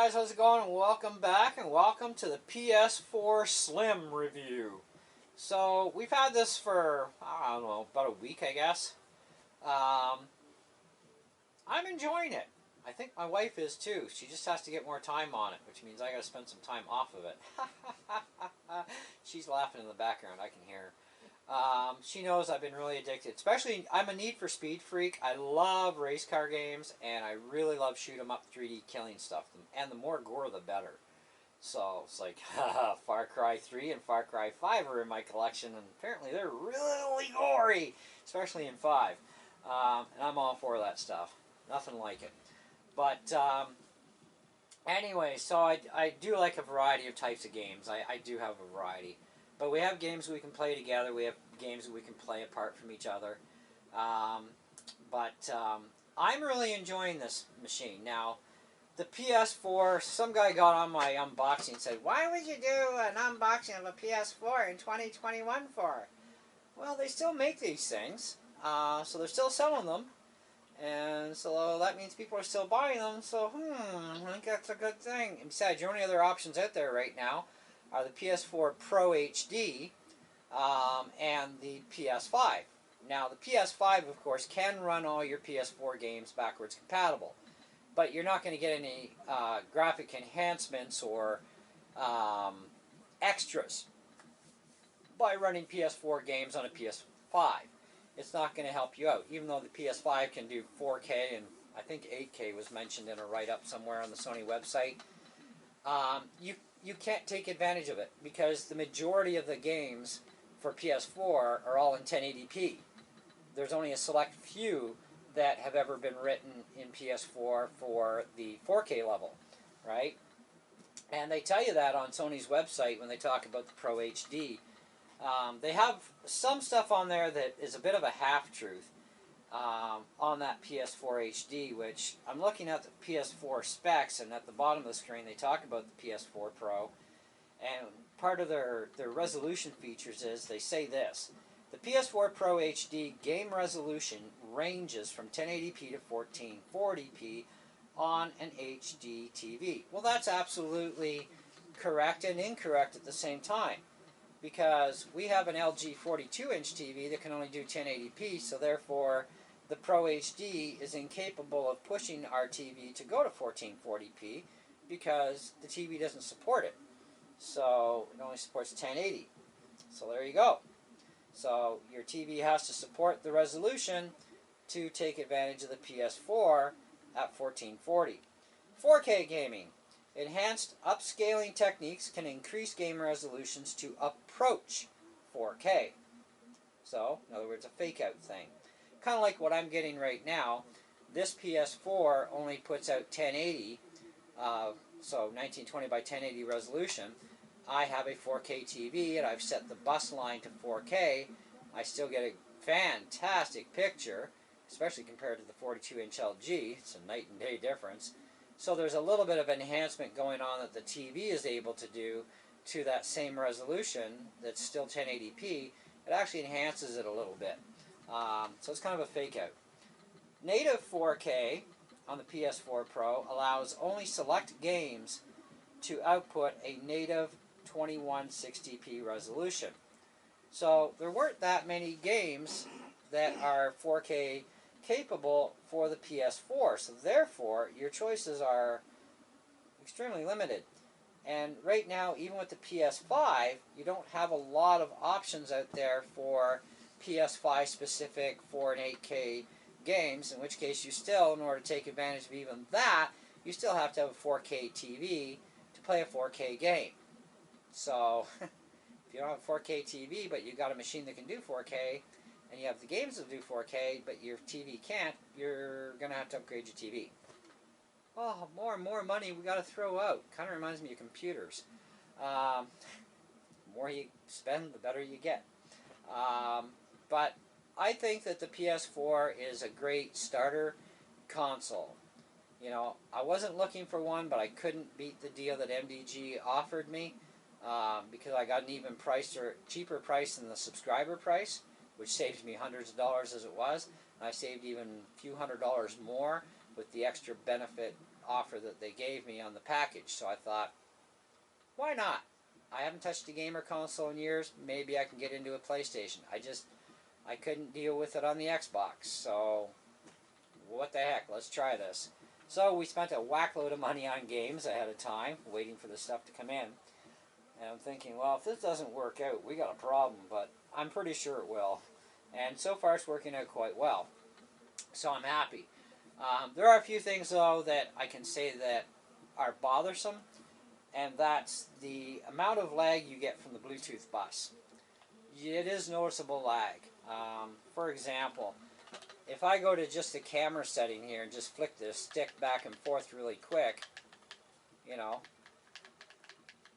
guys, how's it going? And welcome back, and welcome to the PS4 Slim review. So we've had this for, I don't know, about a week, I guess. I'm enjoying it. I think my wife is too. She just has to get more time on it, which means I got to spend some time off of it. She's laughing in the background. I can hear her. She knows I've been really addicted. Especially, I'm a Need for Speed freak. I love race car games, and I really love shoot 'em up 3D killing stuff. And the more gore, the better. So it's like, Far Cry 3 and Far Cry 5 are in my collection, and apparently they're really gory, especially in 5. And I'm all for that stuff. Nothing like it. But anyway, so I do like a variety of types of games. I do have a variety. But we have games we can play together. We have games we can play apart from each other. I'm really enjoying this machine. Now, the PS4, some guy got on my unboxing and said, "Why would you do an unboxing of a PS4 in 2021 for?" Well, they still make these things. So they're still selling them. And so that means people are still buying them. So, I think that's a good thing. And besides, your only other options out there right now are the PS4 Pro HD and the PS5. Now, the PS5, of course, can run all your PS4 games backwards compatible, but you're not going to get any graphic enhancements or extras by running PS4 games on a PS5. It's not going to help you out, even though the PS5 can do 4K, and I think 8K was mentioned in a write-up somewhere on the Sony website. You can't take advantage of it because the majority of the games for PS4 are all in 1080p. There's only a select few that have ever been written in PS4 for the 4K level, right? And they tell you that on Sony's website when they talk about the Pro HD. They have some stuff on there that is a bit of a half-truth on that PS4 HD, which I'm looking at the PS4 specs, and at the bottom of the screen they talk about the PS4 Pro, and part of their resolution features is they say this: the PS4 Pro HD game resolution ranges from 1080p to 1440p on an HD TV. Well, that's absolutely correct and incorrect at the same time, because we have an LG 42-inch TV that can only do 1080p, so therefore the Pro HD is incapable of pushing our TV to go to 1440p because the TV doesn't support it. So it only supports 1080. So there you go. So your TV has to support the resolution to take advantage of the PS4 at 1440. 4K gaming. Enhanced upscaling techniques can increase game resolutions to approach 4K. So, in other words, a fake-out thing. Kind of like what I'm getting right now. This PS4 only puts out 1080, so 1920 by 1080 resolution. I have a 4K TV, and I've set the bus line to 4K. I still get a fantastic picture, especially compared to the 42-inch LG. It's a night and day difference. So there's a little bit of enhancement going on that the TV is able to do to that same resolution that's still 1080p. It actually enhances it a little bit. So it's kind of a fake out. Native 4K on the PS4 Pro allows only select games to output a native 2160p resolution. So there weren't that many games that are 4K capable for the PS4, so therefore your choices are extremely limited. And right now, even with the PS5, you don't have a lot of options out there for PS5 specific 4 and 8K games, in which case you still, in order to take advantage of even that, you still have to have a 4K TV to play a 4K game. So if you don't have a 4K TV but you got a machine that can do 4K, and you have the games that do 4K, but your TV can't, you're going to have to upgrade your TV. Oh, more and more money we got to throw out. Kind of reminds me of computers. The more you spend, the better you get. But I think that the PS4 is a great starter console. You know, I wasn't looking for one, but I couldn't beat the deal that MDG offered me because I got an even price or cheaper price than the subscriber price, which saved me hundreds of dollars as it was. And I saved even a few $100s more with the extra benefit offer that they gave me on the package. So I thought, why not? I haven't touched a gamer console in years. Maybe I can get into a PlayStation. I couldn't deal with it on the Xbox. So what the heck? Let's try this. So we spent a whack load of money on games ahead of time, waiting for the stuff to come in. And I'm thinking, well, if this doesn't work out, we got a problem. But I'm pretty sure it will. And so far it's working out quite well. So I'm happy. There are a few things, though, that I can say that are bothersome. And that's the amount of lag you get from the Bluetooth bus. It is noticeable lag. For example, if I go to just the camera setting here and just flick the stick back and forth really quick, you know,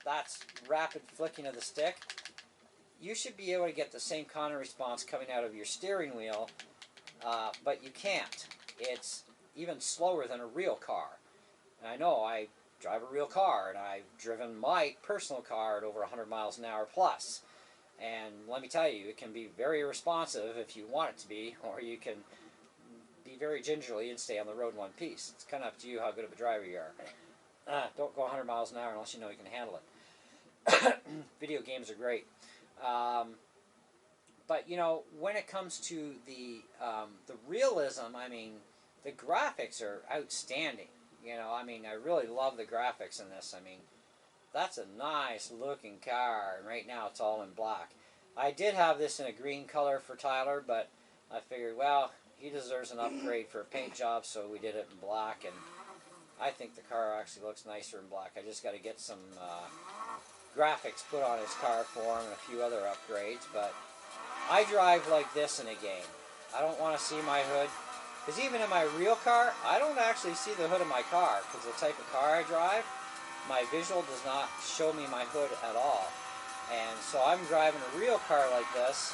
that's rapid flicking of the stick. You should be able to get the same kind of response coming out of your steering wheel, but you can't. It's even slower than a real car. And I know I drive a real car, and I've driven my personal car at over 100 miles an hour plus. And let me tell you, it can be very responsive if you want it to be, or you can be very gingerly and stay on the road in one piece. It's kind of up to you how good of a driver you are. Don't go 100 miles an hour unless you know you can handle it. Video games are great. But, you know, when it comes to the realism, I mean, the graphics are outstanding. You know, I mean, I really love the graphics in this. I mean, that's a nice looking car, and right now it's all in black. I did have this in a green color for Tyler, but I figured, well, he deserves an upgrade for a paint job, so we did it in black, and I think the car actually looks nicer in black. I just got to get some graphics put on his car for him and a few other upgrades, but I drive like this in a game. I don't want to see my hood. Because even in my real car, I don't actually see the hood of my car. Because the type of car I drive, my visual does not show me my hood at all. And so I'm driving a real car like this.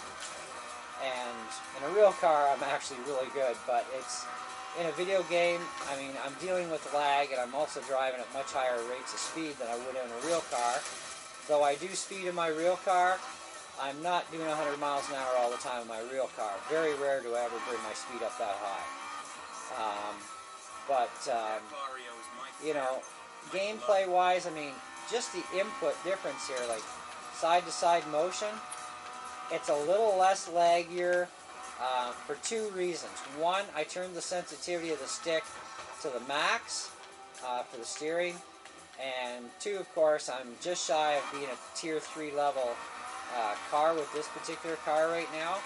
And in a real car, I'm actually really good. But it's in a video game, I mean, I'm dealing with lag. And I'm also driving at much higher rates of speed than I would in a real car. Though I do speed in my real car, I'm not doing 100 miles an hour all the time in my real car. Very rare do I ever bring my speed up that high. You know, gameplay-wise, I mean, just the input difference here, like side-to-side motion, it's a little less laggier for two reasons. One, I turned the sensitivity of the stick to the max for the steering, and two, of course, I'm just shy of being a tier 3 level car with this particular car right now,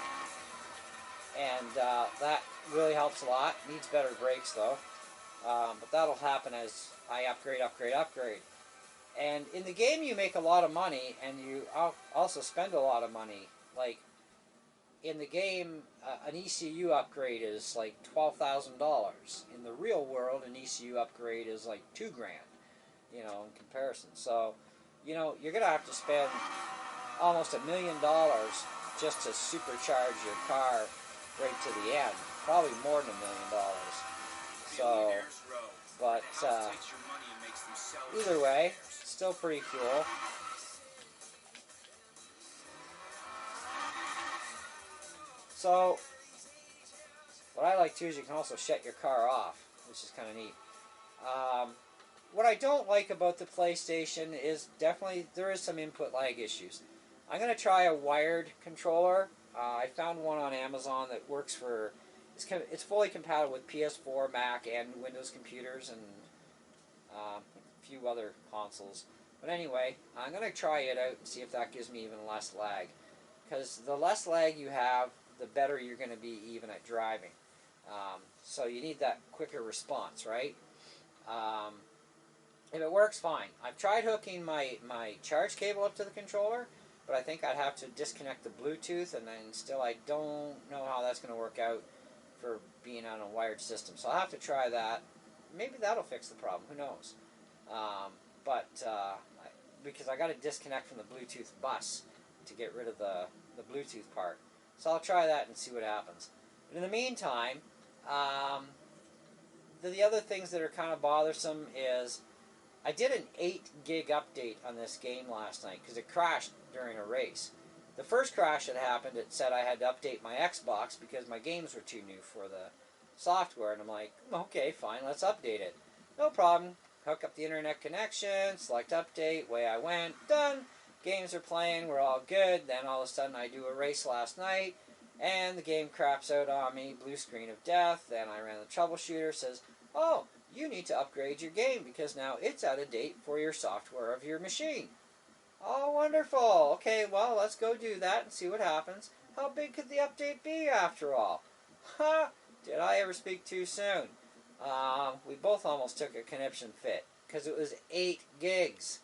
and that really helps a lot. Needs better brakes though, but that'll happen as I upgrade. And in the game you make a lot of money, and you also spend a lot of money. Like in the game, an ECU upgrade is like $12,000. In the real world, an ECU upgrade is like $2,000. You know, in comparison. So, you know, you're gonna have to spend almost $1 million just to supercharge your car right to the end. Probably more than $1 million. So, but either way, still pretty cool. So, what I like too is you can also shut your car off, which is kind of neat. What I don't like about the PlayStation is definitely there is some input lag issues. I'm going to try a wired controller. I found one on Amazon that works for, it's fully compatible with PS4, Mac, and Windows computers, and a few other consoles. But anyway, I'm going to try it out and see if that gives me even less lag. Because the less lag you have, the better you're going to be even at driving. So you need that quicker response, right? If it works, fine. I've tried hooking my charge cable up to the controller, but I think I'd have to disconnect the Bluetooth, and then still I don't know how that's going to work out for being on a wired system. So I'll have to try that. Maybe that'll fix the problem. Who knows? Because I got to disconnect from the Bluetooth bus to get rid of the Bluetooth part. So I'll try that and see what happens. But in the meantime, the other things that are kind of bothersome is I did an 8 gig update on this game last night because it crashed during a race. The first crash that happened, it said I had to update my Xbox because my games were too new for the software, and I'm like, okay, fine, let's update it. No problem. Hook up the internet connection, select update, away I went, done. Games are playing, we're all good. Then all of a sudden I do a race last night, and the game craps out on me, blue screen of death. Then I ran the troubleshooter, says, oh, you need to upgrade your game because now it's out of date for your software of your machine. Oh, wonderful. Okay, well, let's go do that and see what happens. How big could the update be after all? Ha! Did I ever speak too soon? We both almost took a conniption fit because it was 8 gigs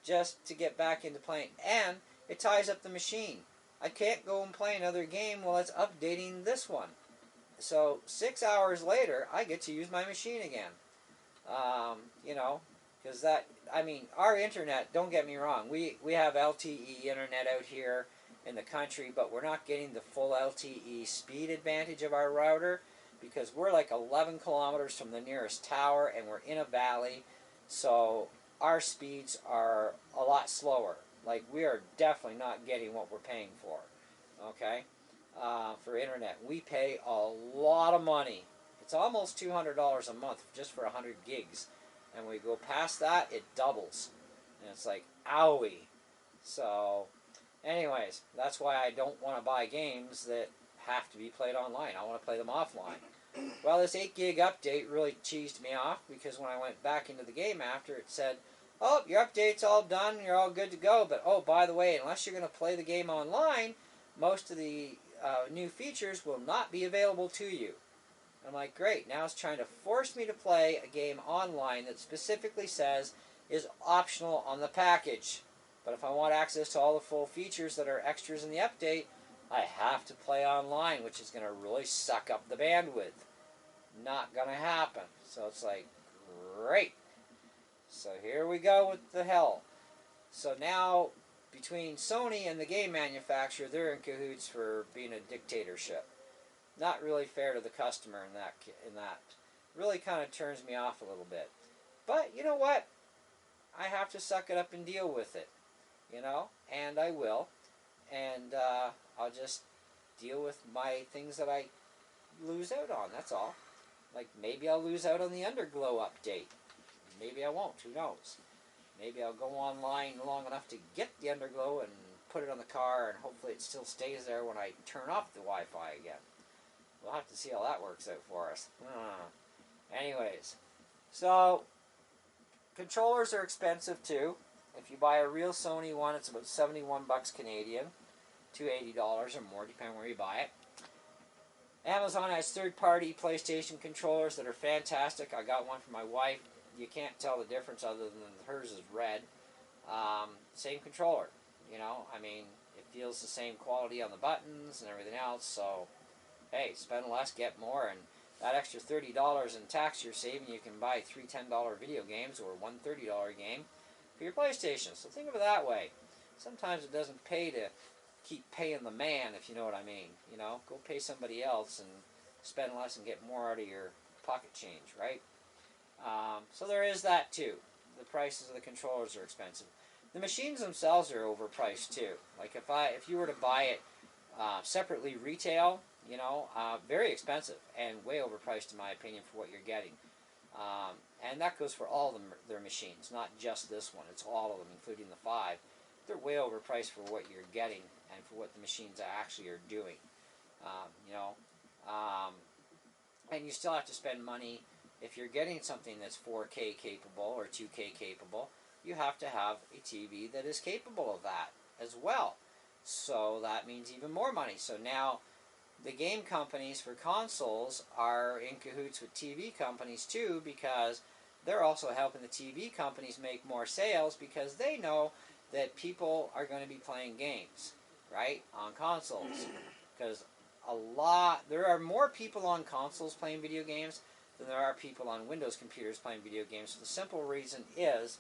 just to get back into playing. And it ties up the machine. I can't go and play another game while it's updating this one. So 6 hours later, I get to use my machine again. You know, because that, I mean, our internet, don't get me wrong, we have LTE internet out here in the country, but we're not getting the full LTE speed advantage of our router because we're like 11 kilometers from the nearest tower and we're in a valley, so our speeds are a lot slower. Like, we are definitely not getting what we're paying for, okay, for internet. We pay a lot of money. It's almost $200 a month just for 100 gigs. And when we go past that, it doubles. And it's like, owie. So, anyways, that's why I don't want to buy games that have to be played online. I want to play them offline. Well, this 8 gig update really cheesed me off because when I went back into the game after, it said, oh, your update's all done, you're all good to go, but oh, by the way, unless you're going to play the game online, most of the new features will not be available to you. I'm like, great, now it's trying to force me to play a game online that specifically says is optional on the package. But if I want access to all the full features that are extras in the update, I have to play online, which is going to really suck up the bandwidth. Not going to happen. So it's like, great. So here we go with the hell. So now, between Sony and the game manufacturer, they're in cahoots for being a dictatorship. Not really fair to the customer in that. Really kind of turns me off a little bit. But you know what? I have to suck it up and deal with it. You know? And I will. And I'll just deal with my things that I lose out on. That's all. Like, maybe I'll lose out on the Underglow update. Maybe I won't. Who knows? Maybe I'll go online long enough to get the Underglow and put it on the car, and hopefully it still stays there when I turn off the Wi-Fi again. We'll have to see how that works out for us. Anyways, so controllers are expensive too. If you buy a real Sony one, it's about 71 bucks Canadian, $280 or more, depending where you buy it. Amazon has third-party PlayStation controllers that are fantastic. I got one for my wife. You can't tell the difference other than hers is red. Same controller, you know. I mean, it feels the same quality on the buttons and everything else, so hey, spend less, get more, and that extra $30 in tax you're saving, you can buy 3 $10 video games or one $30 game for your PlayStation. So think of it that way. Sometimes it doesn't pay to keep paying the man, if you know what I mean. You know, go pay somebody else and spend less and get more out of your pocket change, right? So there is that too. The prices of the controllers are expensive. The machines themselves are overpriced too. Like if you were to buy it separately retail, you know, very expensive and way overpriced in my opinion for what you're getting. And that goes for all their machines, not just this one. It's all of them, including the 5. They're way overpriced for what you're getting and for what the machines actually are doing. You know, and you still have to spend money. If you're getting something that's 4K capable or 2K capable, you have to have a TV that is capable of that as well. So that means even more money. So now the game companies for consoles are in cahoots with TV companies too, because they're also helping the TV companies make more sales because they know that people are going to be playing games, right, on consoles. Because there are more people on consoles playing video games than there are people on Windows computers playing video games. So the simple reason is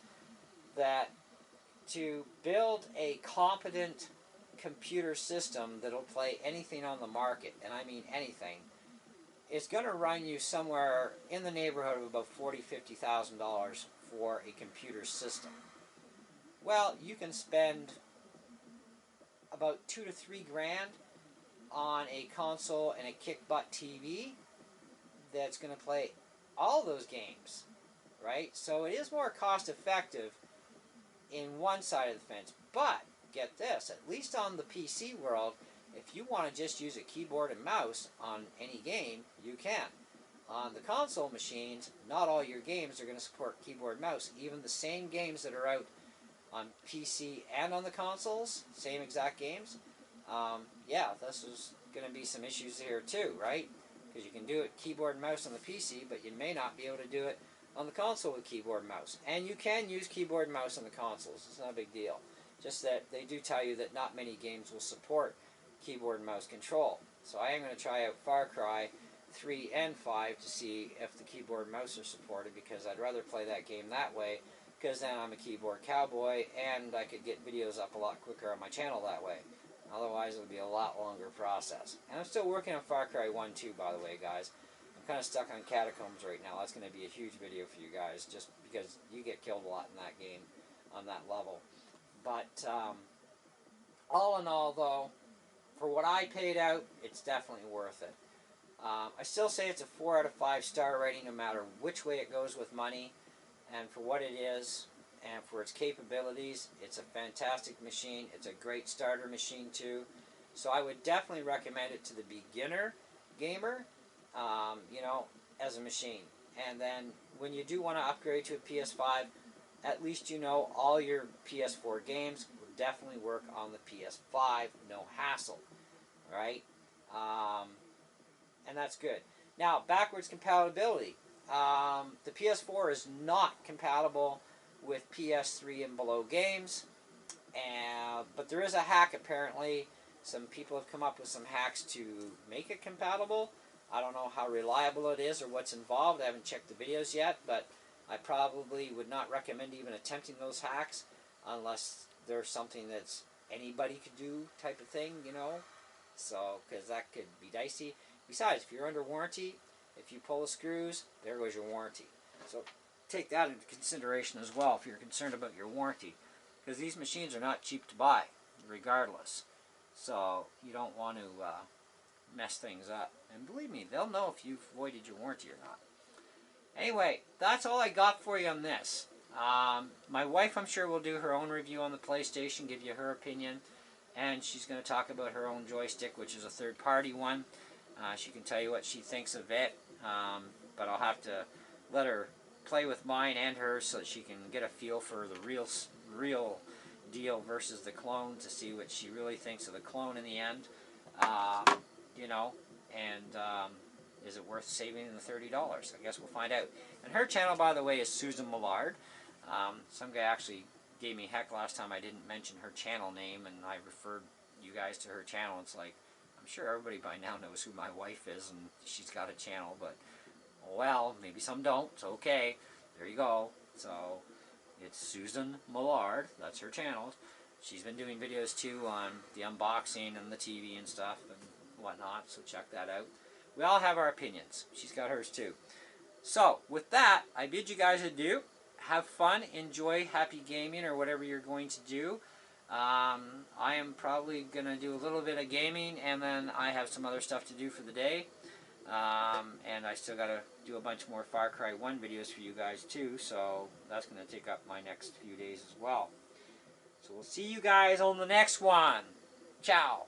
that to build a competent computer system that'll play anything on the market, and I mean anything, it's going to run you somewhere in the neighborhood of about $40,000-$50,000 for a computer system. Well, you can spend about $2 to $3 grand on a console and a kick-butt TV that's going to play all those games right? So it is more cost effective in one side of the fence. But get this, at least on the PC world, if you want to just use a keyboard and mouse on any game, you can. On the console machines, not all your games are going to support keyboard and mouse. Even the same games that are out on PC and on the consoles, same exact games, yeah, this is going to be some issues here too, right? Because you can do it keyboard and mouse on the PC, but you may not be able to do it on the console with keyboard and mouse. And you can use keyboard and mouse on the consoles. It's not a big deal. Just that they do tell you that not many games will support keyboard and mouse control. So I am going to try out Far Cry 3 and 5 to see if the keyboard and mouse are supported, because I'd rather play that game that way, because then I'm a keyboard cowboy and I could get videos up a lot quicker on my channel that way. Otherwise, it would be a lot longer process. And I'm still working on Far Cry 1 too, by the way, guys. I'm kind of stuck on Catacombs right now. That's going to be a huge video for you guys, just because you get killed a lot in that game on that level. But all in all, though, for what I paid out, it's definitely worth it. I still say it's a 4 out of 5 star rating no matter which way it goes with money. And for what it is, and for its capabilities, it's a fantastic machine. It's a great starter machine too. So I would definitely recommend it to the beginner gamer, you know, as a machine. And then when you do want to upgrade to a PS5, at least you know all your PS4 games will definitely work on the PS5, no hassle, right? And that's good. Now, backwards compatibility. The PS4 is not compatible with PS3 and below games, but there is a hack apparently. Some people have come up with some hacks to make it compatible. I don't know how reliable it is or what's involved. I haven't checked the videos yet, but I probably would not recommend even attempting those hacks unless there's something that's anybody could do type of thing, you know. So, because that could be dicey. Besides, if you're under warranty, if you pull the screws, there goes your warranty. So take that into consideration as well if you're concerned about your warranty, because these machines are not cheap to buy regardless. So you don't want to mess things up. And believe me, they'll know if you've voided your warranty or not. Anyway, that's all I got for you on this. My wife, I'm sure, will do her own review on the PlayStation, give you her opinion, and she's going to talk about her own joystick, which is a third-party one. She can tell you what she thinks of it, but I'll have to let her play with mine and hers so that she can get a feel for the real deal versus the clone, to see what she really thinks of the clone in the end. You know, and is it worth saving the $30? I guess we'll find out. And her channel, by the way, is Susan Millard. Some guy actually gave me heck last time I didn't mention her channel name, and I referred you guys to her channel. It's like, I'm sure everybody by now knows who my wife is, and she's got a channel, but, well, maybe some don't. It's okay. There you go. So, it's Susan Millard. That's her channel. She's been doing videos, too, on the unboxing and the TV and stuff and whatnot, so check that out. We all have our opinions. She's got hers, too. So, with that, I bid you guys adieu. Have fun. Enjoy happy gaming or whatever you're going to do. I am probably going to do a little bit of gaming, and then I have some other stuff to do for the day. And I still got to do a bunch more Far Cry 1 videos for you guys too, so that's going to take up my next few days as well. So we'll see you guys on the next one. Ciao.